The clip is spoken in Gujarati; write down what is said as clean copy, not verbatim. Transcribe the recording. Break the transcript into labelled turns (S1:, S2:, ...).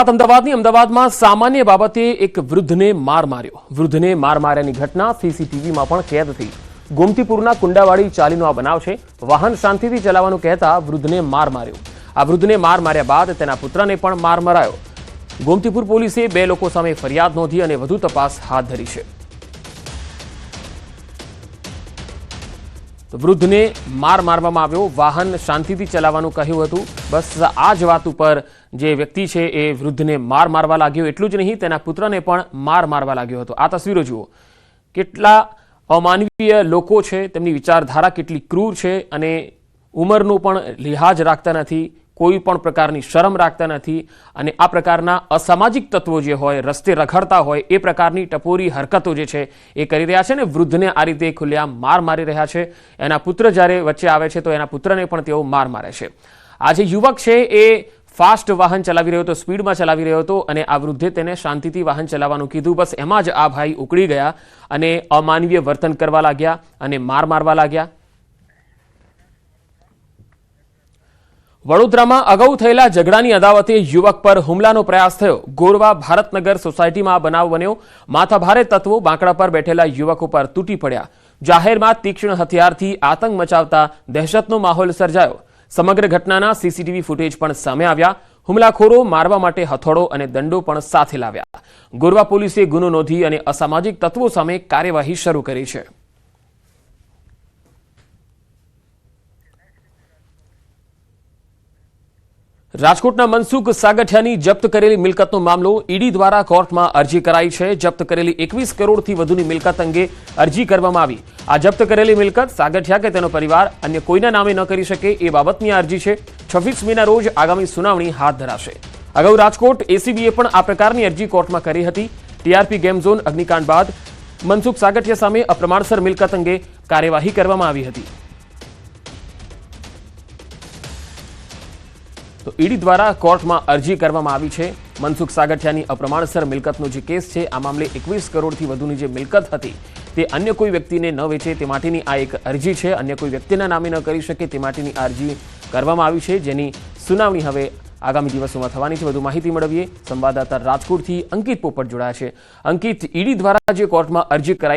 S1: અમદાવાદમાં સામાન્ય બાબતે એક વૃદ્ધને માર માર્યો. વૃદ્ધને માર માર્યાની ઘટના સીસીટીવીમાં પણ કેદ થઈ. ગોમતીપુરના કુંડાવાડી ચાલીનો આ બનાવ છે. વાહન શાંતિથી ચલાવવાનું કહેતા વૃદ્ધને માર માર્યો. આ વૃદ્ધને માર માર્યા બાદ તેના પુત્રને પણ માર મરાયો. ગોમતીપુર પોલીસે 2 લોકો સામે ફરિયાદ નોંધી અને વધુ તપાસ હાથ ધરી છે. વૃદ્ધને માર મારવામાં આવ્યો. વાહન શાંતિથી ચલાવવાનું કહ્યું હતું. બસ આ જ વાત ઉપર જે વ્યક્તિ છે એ વૃદ્ધને માર મારવા લાગ્યો. એટલું જ નહીં, તેના પુત્રને પણ માર મારવા લાગ્યો હતો. આ તસવીરો જુઓ. કેટલા અમાનવીય લોકો છે, તેમની વિચારધારા કેટલી ક્રૂર છે અને ઉંમરનું પણ લિહાજ રાખતા નથી, કોઈ પણ પ્રકારની શરમ રાખતા નથી અને આ પ્રકારના અસામાજિક તત્વો જે હોય, રસ્તે રખડતા હોય, એ પ્રકારની ટપોરી હરકતો જે છે એ કરી રહ્યા છે ને વૃદ્ધને આ રીતે ખુલ્લેઆમ માર મારી રહ્યા છે. એના પુત્ર જ્યારે વચ્ચે આવે છે તો એના પુત્રને પણ તેઓ માર મારે છે. આ જે યુવક છે એ ફાસ્ટ વાહન ચલાવી રહ્યો હતો, સ્પીડમાં ચલાવી રહ્યો હતો અને આ વૃદ્ધે તેને શાંતિથી વાહન ચલાવવાનું કીધું. બસ એમાં જ આ ભાઈ ઉકળી ગયા અને અમાનવીય વર્તન કરવા લાગ્યા અને માર મારવા લાગ્યા. વડોદરામાં અગાઉ થયેલા ઝઘડાની અદાવતે યુવક પર હુમલાનો પ્રયાસ થયો. ગોરવા ભારતનગર સોસાયટીમાં બનાવ બન્યો. માથાભારે તત્વો બાંકડા પર બેઠેલા યુવકો પર તૂટી પડ્યા. જાહેરમાં તીક્ષ્ણ હથિયારથી આતંક મચાવતા દહેશતનો માહોલ સર્જાયો. સમગ્ર ઘટનાના સીસીટીવી ફૂટેજ પણ સામે આવ્યા. હુમલાખોરો મારવા માટે હથોડો અને દંડો પણ સાથે લાવ્યા. ગોરવા પોલીસે ગુનો નોંધી અને અસામાજિક તત્વો સામે કાર્યવાહી શરૂ કરી છે. રાજકોટના મનસુખ સાગઠિયાની જપ્ત કરેલી મિલકતનો મામલો ઈડી દ્વારા કોર્ટમાં અરજી કરાઈ છે. જપ્ત કરેલી 21 કરોડથી વધુની મિલકત અંગે અરજી કરવામાં આવી. આ જપ્ત કરેલી મિલકત સાગઠિયા કે તેનો પરિવાર અન્ય કોઈના નામે ન કરી શકે એ બાબતની અરજી છે. 26 મેના રોજ આગામી સુનાવણી હાથ ધરાશે. અગાઉ રાજકોટ એસીબીએ પણ આ પ્રકારની અરજી કોર્ટમાં કરી હતી. ટીઆરપી ગેમ ઝોન અગ્નિકાંડ બાદ મનસુખ સાગઠિયા સામે અપ્રમાણસર મિલકત અંગે કાર્યવાહી કરવામાં આવી હતી. તો ઈડી દ્વારા કોર્ટમાં અરજી કરવામાં આવી છે. મનસુખ સાગઠિયાની અપ્રમાણસર મિલકતનો જે કેસ છે, આ મામલે 21 કરોડથી વધુની જે મિલકત હતી તે અન્ય કોઈ વ્યક્તિને ન વેચે તે માટેની આ એક અરજી છે. અન્ય કોઈ વ્યક્તિના નામે ન કરી શકે તે માટેની અરજી કરવામાં આવી છે, જેની સુનાવણી હવે આગામી દિવસોમાં થવાની છે. વધુ માહિતી મેળવીએ. સંવાદદાતા રાજકોટથી અંકિત પોપટ જોડાયા છે. અંકિત, ઈડી દ્વારા જે કોર્ટમાં અરજી કરાઈ